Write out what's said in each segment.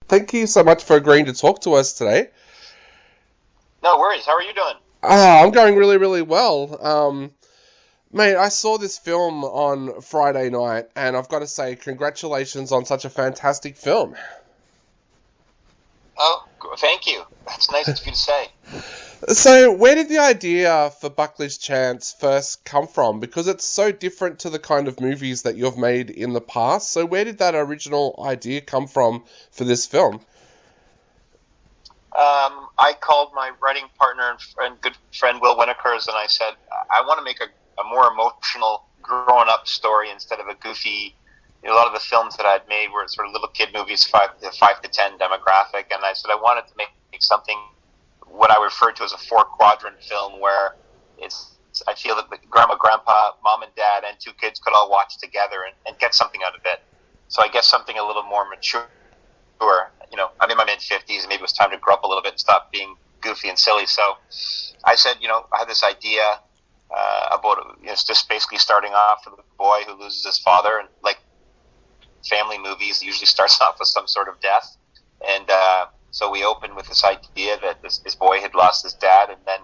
Thank you so much for agreeing to talk to us today. No worries. How are you doing? I'm going really, really well. Mate, I saw this film on Friday night, and I've got to say, congratulations on such a fantastic film. Oh, thank you. That's nice of you to say. So, where did the idea for Buckley's Chance first come from? Because it's so different to the kind of movies that you've made in the past. So, where did that original idea come from for this film? I called my writing partner and good friend Will Winnikers, and I said I want to make a more emotional, grown-up story instead of a goofy. A lot of the films that I'd made were sort of little kid movies, five to 10 demographic, and I said I wanted to make something what I refer to as a four-quadrant film, where I feel that the grandma, grandpa, mom, and dad, and two kids could all watch together and get something out of it. So I guess something a little more mature. I'm in my mid-50s, and maybe it was time to grow up a little bit and stop being goofy and silly. So I said, I had this idea about just basically starting off with a boy who loses his father, and like family movies, usually starts off with some sort of death. And so we opened with this idea that this boy had lost his dad, and then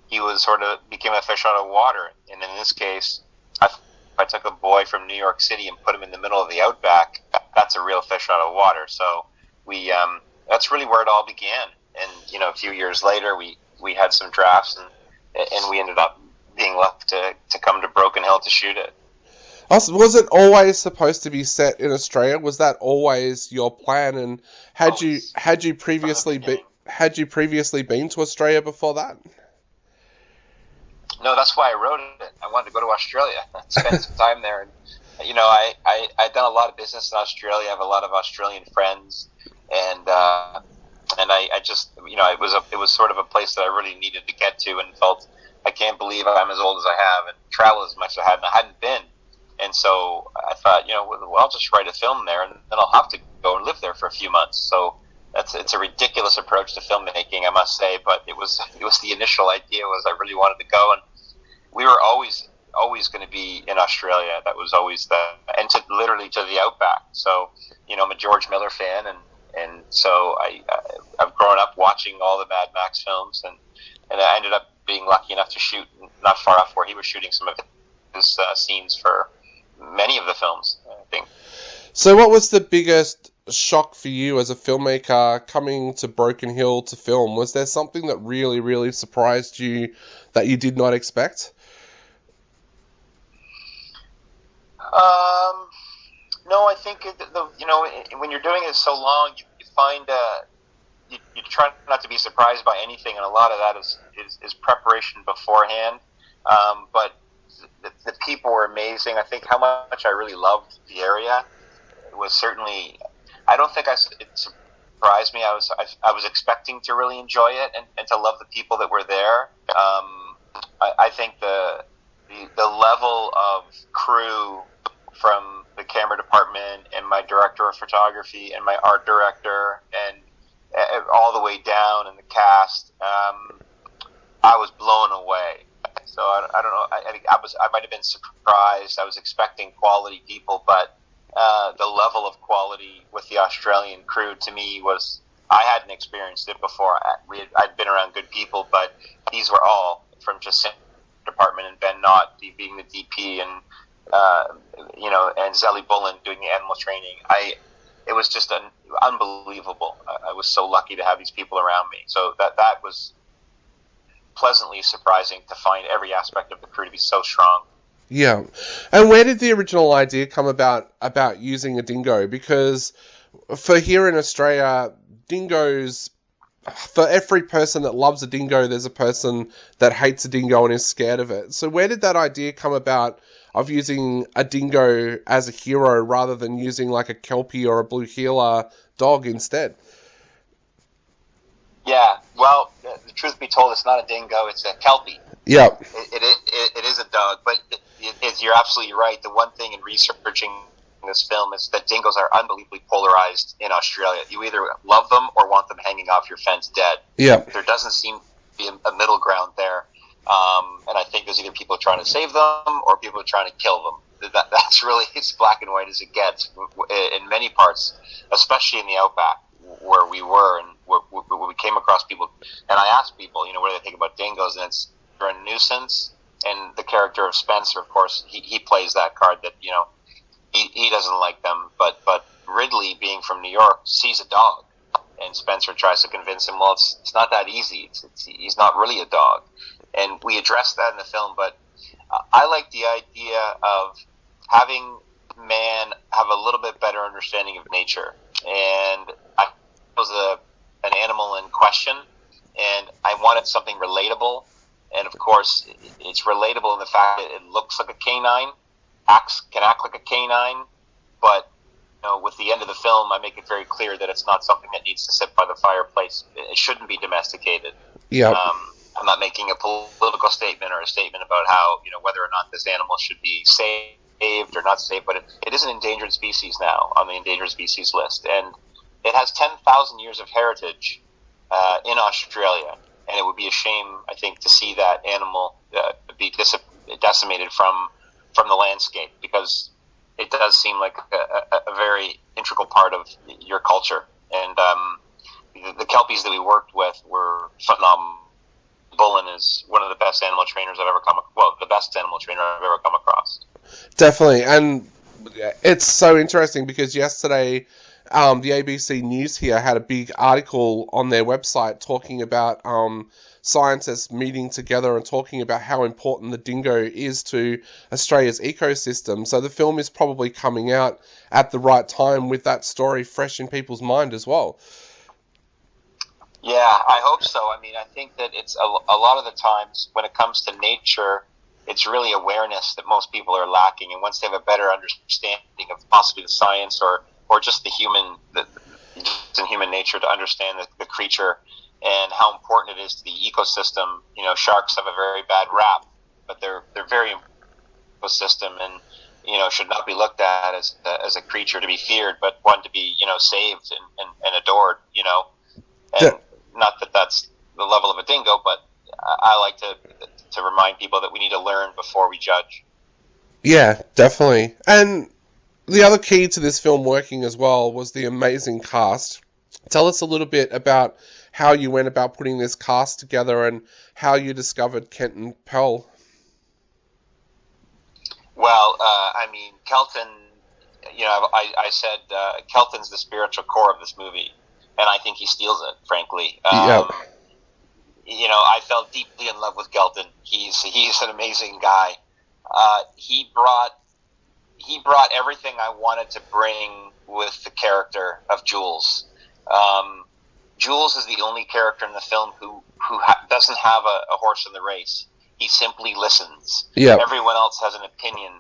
he was sort of became a fish out of water. And in this case, if I took a boy from New York City and put him in the middle of the outback, that's a real fish out of water. So that's really where it all began. And a few years later, we had some drafts, and we ended up being left to come to Broken Hill to shoot it. Also, was it always supposed to be set in Australia? Was that always your plan? And had you previously been to Australia before that? No, that's why I wrote it. I wanted to go to Australia, spend some time there, and I'd done a lot of business in Australia. I have a lot of Australian friends, and I just it was sort of a place that I really needed to get to, and felt I can't believe I'm as old as I have and travel as much as I hadn't been. And so I thought, well, I'll just write a film there, and then I'll have to go and live there for a few months. So it's a ridiculous approach to filmmaking, I must say, but it was the initial idea was I really wanted to go, and we were always going to be in Australia. That was always and literally to the outback. So I'm a George Miller fan, and so I've grown up watching all the Mad Max films, and I ended up being lucky enough to shoot not far off where he was shooting some of his scenes for many of the films, I think. So what was the biggest shock for you as a filmmaker coming to Broken Hill to film? Was there something that really, really surprised you that you did not expect? No, I think when you're doing it so long, you find you try not to be surprised by anything, and a lot of that is preparation beforehand. But the people were amazing. I think how much I really loved the area. It was certainly. I don't think it surprised me. I was expecting to really enjoy it and to love the people that were there. I think the level of crew from the camera department and my director of photography and my art director and all the way down and the cast, I was blown away. So I don't know. I think I might have been surprised. I was expecting quality people, but the level of quality with the Australian crew to me was I hadn't experienced it before. I'd been around good people, but these were all from just department, and Ben Knott being the DP, and and Zelly Bullen doing the animal training. It was just unbelievable. I was so lucky to have these people around me. So that was pleasantly surprising to find every aspect of the crew to be so strong. Yeah. And where did the original idea come about using a dingo? Because for here in Australia, dingoes, for every person that loves a dingo, there's a person that hates a dingo and is scared of it. So where did that idea come about of using a dingo as a hero rather than using like a Kelpie or a Blue Heeler dog instead? Yeah, well, the truth be told, it's not a dingo, it's a Kelpie. Yeah. It is a dog, but you're absolutely right. The one thing in researching this film is that dingoes are unbelievably polarized in Australia. You either love them or want them hanging off your fence dead. Yeah. There doesn't seem to be a middle ground there. And I think there's either people trying to save them or people trying to kill them. That's really as black and white as it gets in many parts, especially in the outback, we were, and we came across people, and I asked people, what do they think about dingoes, and they're a nuisance. And the character of Spencer, of course, he plays that card that he doesn't like them, but Ridley, being from New York, sees a dog, and Spencer tries to convince him, well, it's not that easy. He's not really a dog, and we addressed that in the film. But I like the idea of having man have a little bit better understanding of nature, and I was an animal in question, and I wanted something relatable. And of course, it's relatable in the fact that it looks like a canine, can act like a canine, but with the end of the film, I make it very clear that it's not something that needs to sit by the fireplace. It shouldn't be domesticated. Yeah. I'm not making a political statement or a statement about how whether or not this animal should be saved or not saved, but it is an endangered species now on the endangered species list, and it has 10,000 years of heritage in Australia. And it would be a shame, I think, to see that animal be decimated from the landscape, because it does seem like a very integral part of your culture. And the Kelpies that we worked with were phenomenal. Bullen is one of the best animal trainers I've ever the best animal trainer I've ever come across. Definitely, and it's so interesting because yesterday the ABC News here had a big article on their website talking about scientists meeting together and talking about how important the dingo is to Australia's ecosystem. So the film is probably coming out at the right time with that story fresh in people's mind as well. Yeah, I hope so. I mean, I think that it's a lot of the times when it comes to nature, it's really awareness that most people are lacking. And once they have a better understanding of possibly the science or just the human nature to understand the creature and how important it is to the ecosystem. Sharks have a very bad rap, but they're very important ecosystem, and should not be looked at as a creature to be feared, but one to be saved and adored. And not that that's the level of a dingo, but I like to remind people that we need to learn before we judge. Yeah, definitely. And the other key to this film working as well was the amazing cast. Tell us a little bit about how you went about putting this cast together and how you discovered Kenton Pell. Well, Kelton, I said Kelton's the spiritual core of this movie, and I think he steals it, frankly. Yep. I fell deeply in love with Kelton. He's an amazing guy. He brought everything I wanted to bring with the character of Jules. Jules is the only character in the film who doesn't have a horse in the race. He simply listens. Yep. Everyone else has an opinion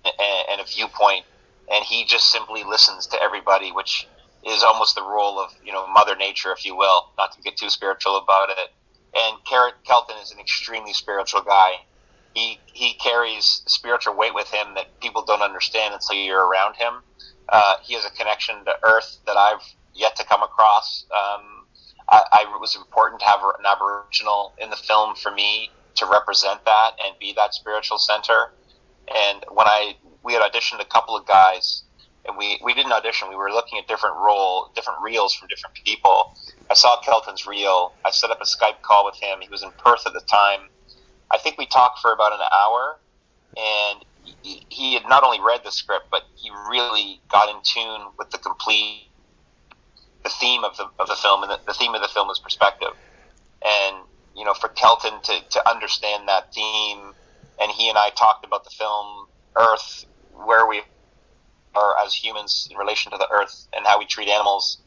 and a viewpoint, and he just simply listens to everybody, which is almost the role of Mother Nature, if you will, not to get too spiritual about it. And Kelton is an extremely spiritual guy. He carries spiritual weight with him that people don't understand until you're around him. He has a connection to Earth that I've yet to come across. It was important to have an Aboriginal in the film for me to represent that and be that spiritual center. And when we had auditioned a couple of guys, and we didn't audition, we were looking at different reels from different people. I saw Kelton's reel. I set up a Skype call with him. He was in Perth at the time. I think we talked for about an hour, and he had not only read the script, but he really got in tune with the theme of the film, and the theme of the film is perspective. And for Kelton to understand that theme, and he and I talked about the film Earth, where we are as humans in relation to the Earth and how we treat animals.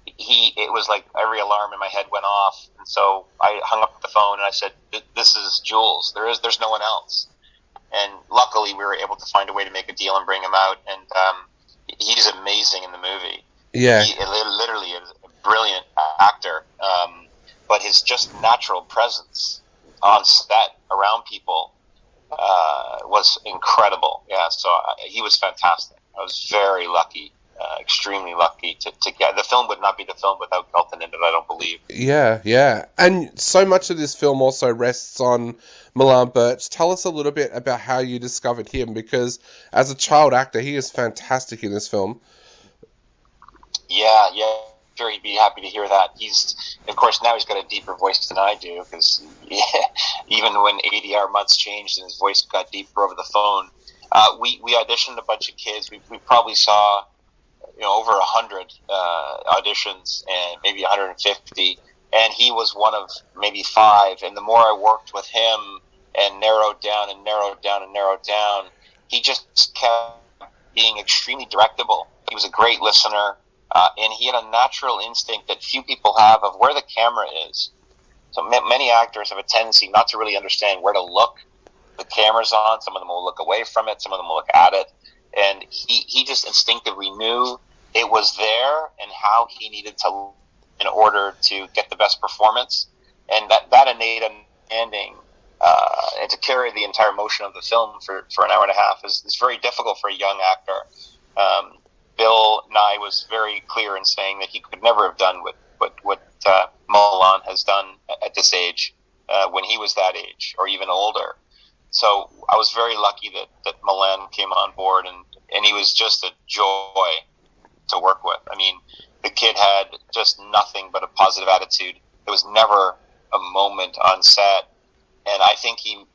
It was like every alarm in my head went off, and so I hung up the phone and I said, "This is Jules. There's no one else." And luckily, we were able to find a way to make a deal and bring him out. And he's amazing in the movie. Yeah, he literally is a brilliant actor. But his just natural presence on set around people was incredible. Yeah, so he was fantastic. I was very lucky. Extremely lucky to get the film. Would not be the film without Kelton in it, I don't believe. Yeah, and so much of this film also rests on Milan Burch. Tell us a little bit about how you discovered him, because as a child actor, he is fantastic in this film. Yeah. sure he'd be happy to hear that. Of course, now he's got a deeper voice than I do, because even when ADR months changed and his voice got deeper over the phone, we auditioned a bunch of kids. We probably saw over 100 auditions, and maybe 150, and he was one of maybe 5. And the more I worked with him and narrowed down and narrowed down and narrowed down, he just kept being extremely directable. He was a great listener, and he had a natural instinct that few people have of where the camera is. So many actors have a tendency not to really understand where to look. The camera's on. Some of them will look away from it. Some of them will look at it. And he just instinctively knew it was there and how he needed to in order to get the best performance. And that innate understanding and to carry the entire motion of the film for an hour and a half is very difficult for a young actor. Bill Nye was very clear in saying that he could never have done what Milan has done at this age when he was that age or even older. So I was very lucky that Milan came on board, and he was just a joy to work with. I mean, the kid had just nothing but a positive attitude. There was never a moment on set, and I think he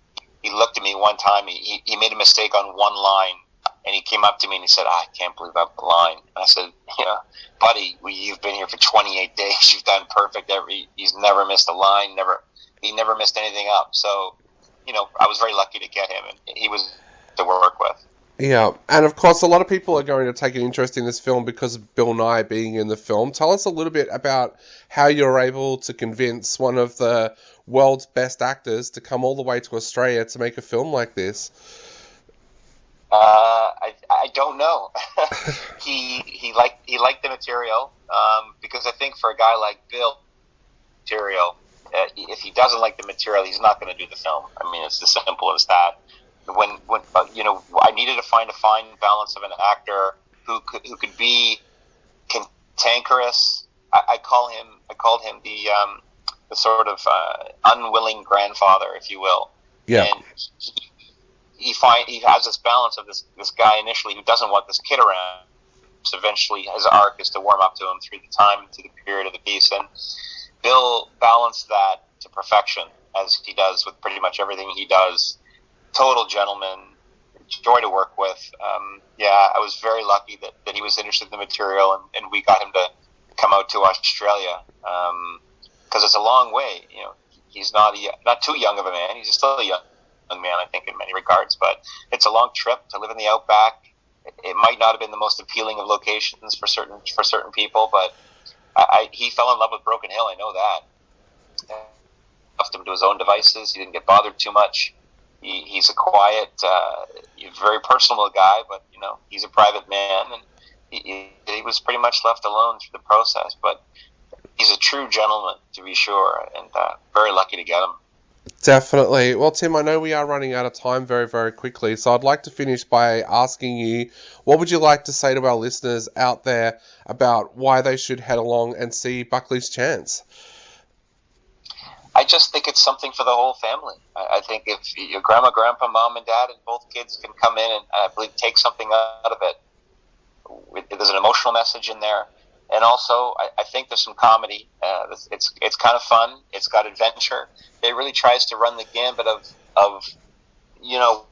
looked at me one time. He made a mistake on one line, and he came up to me and he said, "I can't believe that line." And I said, "Yeah, buddy, you've been here for 28 days. You've done perfect. He's never missed a line. He never missed anything up." So, I was very lucky to get him, and he was to work with. Yeah, and of course, a lot of people are going to take an interest in this film because of Bill Nye being in the film. Tell us a little bit about how you're able to convince one of the world's best actors to come all the way to Australia to make a film like this. I don't know. he liked the material, because I think for a guy like Bill, if he doesn't like the material, he's not going to do the film. I mean, it's as simple as that. When I needed to find a fine balance of an actor who could be cantankerous. I called him the sort of unwilling grandfather, if you will. Yeah. And he has this balance of this guy initially who doesn't want this kid around. So eventually, his arc is to warm up to him through the period of the piece, and Bill balanced that to perfection, as he does with pretty much everything he does. Total gentleman, joy to work with. I was very lucky that he was interested in the material, and we got him to come out to Australia, because it's a long way. He's not too young of a man. He's still a young man, I think, in many regards. But it's a long trip to live in the outback. It might not have been the most appealing of locations for certain people, but he fell in love with Broken Hill. I know that. Left him to his own devices. He didn't get bothered too much. He's a quiet, very personal guy, but he's a private man, and he was pretty much left alone through the process. But he's a true gentleman, to be sure, and very lucky to get him. Definitely. Well, Tim, I know we are running out of time very, very quickly, so I'd like to finish by asking you, what would you like to say to our listeners out there about why they should head along and see Buckley's Chance? I just think it's something for the whole family. I think if your grandma, grandpa, mom, and dad, and both kids can come in and I believe take something out of it. There's an emotional message in there, and also I think there's some comedy. It's kind of fun. It's got adventure. It really tries to run the gambit of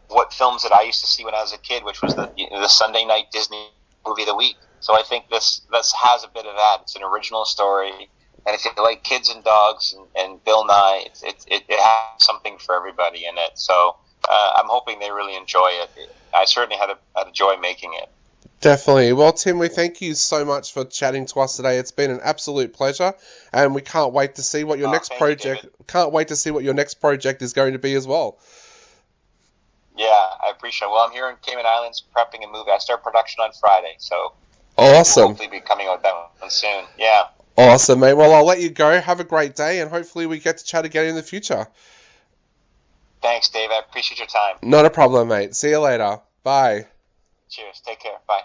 what films that I used to see when I was a kid, which was the Sunday night Disney movie of the week. So I think this has a bit of that. It's an original story. And if you like kids and dogs and Bill Nye, it has something for everybody in it. So I'm hoping they really enjoy it. I certainly had a joy making it. Definitely. Well, Tim, we thank you so much for chatting to us today. It's been an absolute pleasure, and we can't wait to see what your next project. Can't wait to see what your next project is going to be as well. Yeah, I appreciate it. Well, I'm here in Cayman Islands prepping a movie. I start production on Friday, so awesome. We'll hopefully be coming out with that one soon. Yeah. Awesome, mate. Well, I'll let you go. Have a great day, and hopefully we get to chat again in the future. Thanks, Dave. I appreciate your time. Not a problem, mate. See you later. Bye. Cheers. Take care. Bye.